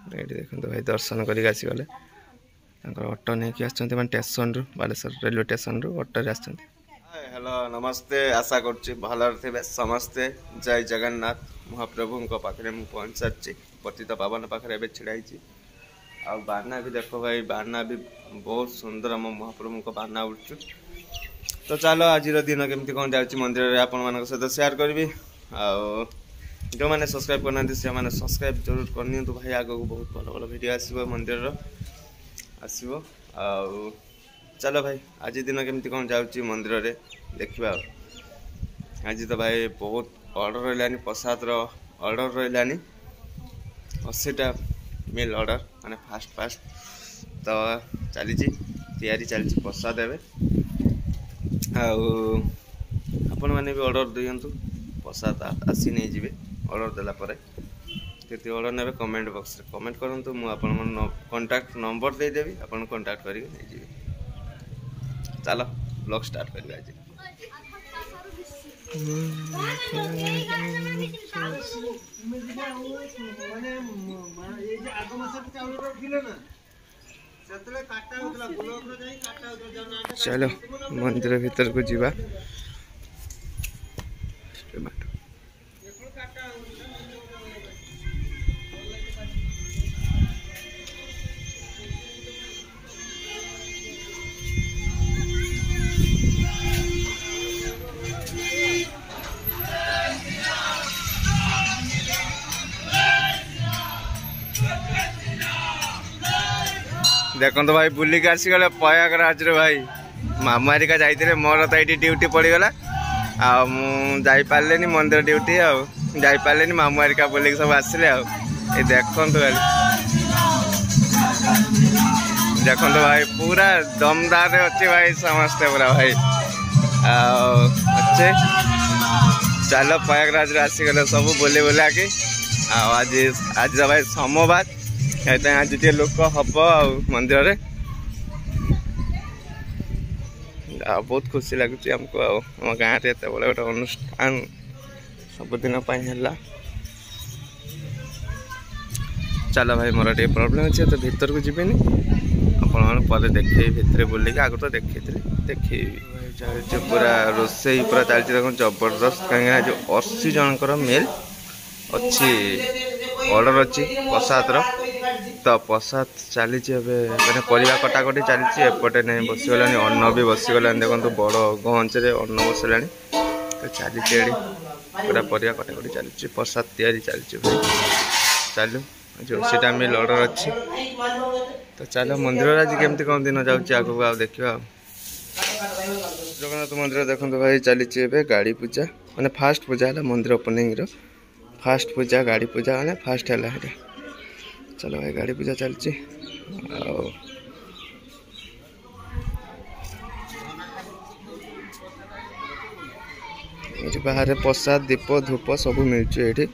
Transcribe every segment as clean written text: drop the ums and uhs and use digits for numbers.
ये देखते भाई दर्शन करके आसीगले ऑटो नहीं कि स्टेशन रु बालेश्वर रेलवे स्टेशन रु ऑटो हेलो नमस्ते आशा कर भलरे समस्ते जय जगन्नाथ महाप्रभु पाखे मुझे पहुँच सारी पतित पावन पाखे छिड़ाई आ बाना भी देख भाई बाना भी बहुत सुंदर मो महाप्रभु बाना उड़चु। तो चलो आज दिन केमती कौन जाऊँगी मंदिर आपण सहित सेयार करी जो मैंने सब्सक्राइब करना से मैंने सब्सक्राइब जरूर करनी भाई आग को बहुत भल भल वीडियो आसो मंदिर आसो चलो भाई आज दिन केमती कौन जाऊँगी मंदिर रे देखा। आज तो भाई बहुत ऑर्डर रही प्रसाद ऑर्डर रही 80टा मिल ऑर्डर माने फास्ट तो चली तैयारी चली प्रसाद एवं आपण मैंने भी ऑर्डर दिंतु प्रसाद आसी नहीं जी ऑर्डर देला केते ऑर्डर ने कमेंट बॉक्स रे कमेंट करंतु मु आपन कांटेक्ट नंबर दे देबी आपन कांटेक्ट करी नहीं जी। चलो ब्लॉग स्टार्ट करिया आज। चलो मंदिर भीतर को जीवा देखो तो भाई बुलिक आसीगले प्रयागराज रे भाई मामू हरिका जाइए मोर तो ये ड्यूटी पड़गला आपारे मंदिर ड्यूटी आपारे मामू हरिका बुलिक सब आसिले देखो देखो भाई पूरा दमदार अच्छे भाई समस्ते पूरा भाई अच्छे। चलो प्रयागराज आसीगले सब बुले बुला के आज आज भाई सोमवार आज टे लोक हम मंदिर रे बहुत खुशी लगुच आमको आम गाँव में एत बड़े गोटे अनुष्ठान सबुदिन है। चलो भाई मोर टे प्रोब्लेम अच्छे तो भीतर को जीवेनि आप देखे भितर बुलिक आग तो देखे पूरा रोसई पूरा चलती देख जबरदस्त कहीं जो 80 जनकर मेल अच्छी ऑर्डर अच्छी प्रसाद तो प्रसाद चली मैंने परिवा कटाकटी चली एपटे नहीं बसीगला अन्न भी बसीगला देखो बड़ गंच अन्न बसला तो चली पूरा परिवा कटाकटी चली प्रसाद तैयारी चली चलू जो सीटा मिल ऑर्डर अच्छी। तो चलो मंदिर आज केमती कौन दिन जाऊँगी आगू आ देखा। जगन्नाथ मंदिर देखो भाई चली गाड़ी पूजा माने फास्ट पूजा है मंदिर ओपनिंग रो फास्ट पूजा गाड़ी पूजा मैंने फास्ट है। चलो भाई गाड़ी पूजा चलची बाहर प्रसाद दीप धूप सब मिलूँ ये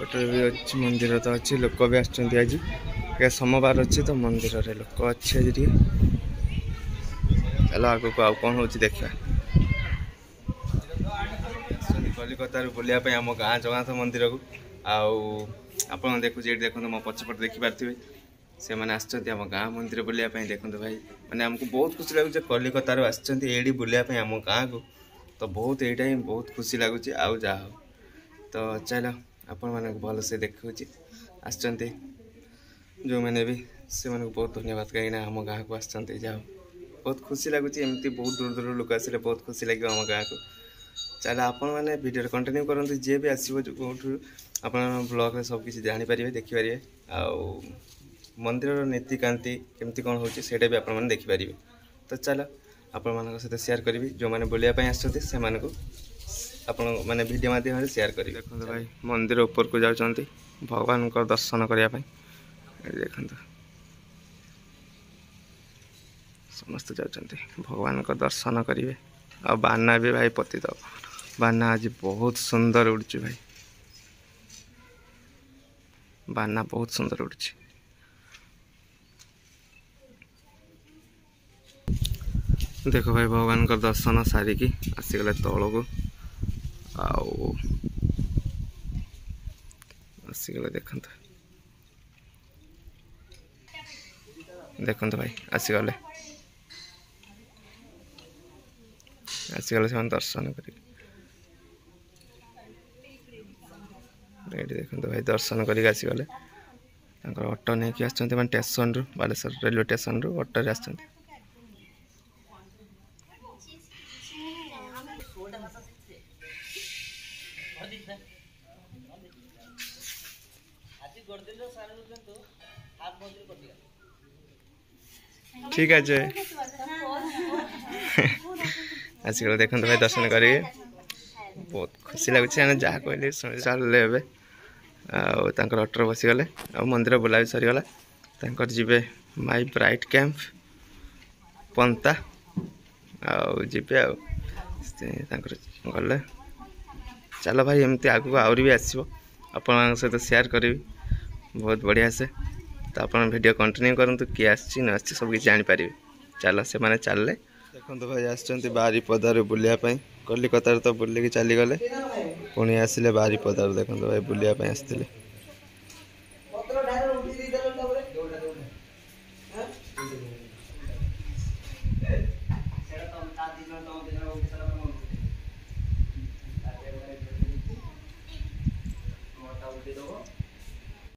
पटे भी अच्छी मंदिर तो अच्छी लोक भी आसुँच आज सोमवार अच्छी तो मंदिर रे लोक अच्छे आज टे। चलो आग को कौन हो देखा। कलिकतार बुलायापी आम गाँ जगन्नाथ मंदिर को आप देखुचे ये देखो मो पछपट देखिपारे से मैंने आम गाँ मंदिर बुलायापी देखो भाई मैंने आमको बहुत खुशी लगुच कलिकतार आड़ी बुलायापी आम गाँ को तो बहुत यहाँ ही बहुत खुशी लगुच आउ जा हो। तो चलो आपण मैंने भल से देखुच आसते जो मैंने भी से बहुत धन्यवाद कहीं आम गाँ को आसते जाओ बहुत खुशी लगुच एमती बहुत दूर दूर लोक आसे बहुत खुशी लगे आम गाँ को। चलो आपण मैंने वीडियो कंटिन्यू करते जी भी आसो आप ब्लॉग में सब किसी जानीपर देखिपारे मंदिर नीतिकांति केमती कौन होता भी आपने देखिपारे। तो चलो आपण मान सहित सेयार करी जो मैंने बुलायापी आसते से मैंने वीडियो माध्यम सेयार करी। देखो भाई मंदिर ऊपर को जाऊँच भगवान को दर्शन करने देखो समस्त जाऊँच भगवान को दर्शन करेंगे आ बाना भी भाई पतित बाना आज बहुत सुंदर उड़ची भाई बाना बहुत सुंदर उड़ची। देखो भाई भगवान का दर्शन सारिकी आसीगले तल को आसीगले देखंतु देखंतु भाई आसीगले आसीगले से दर्शन करी देखते भाई दर्शन करके आसीगले ऑटो नहीं कि आसछन्ते माने स्टेशन रु बालेश्वर रेलवे स्टेशन रु ऑटो रे आसछन्ते ठीक है आसिक देखते भाई दर्शन करेंगे बहुत खुशी लगुच जहाँ कहले चलिए ए अटर बसीगले आ मंदिर बुला भी सरीगला जीवे माई ब्राइट कैंप पंता आबे गले चल भाई एमती आगू आहरी भी आसो आपण सहित शेयर करी बहुत बढ़िया से तो आप वीडियो कंटिन्यू करूँ किए आसी सब किसी जानीपर चल से मैंने चलले देखो भाई आसुँच बारिपदार बुलायापी कलिकतार तो बुलिकी चलीगले पुणी आसिले बारिपदार देखो भाई बुलायापी आसते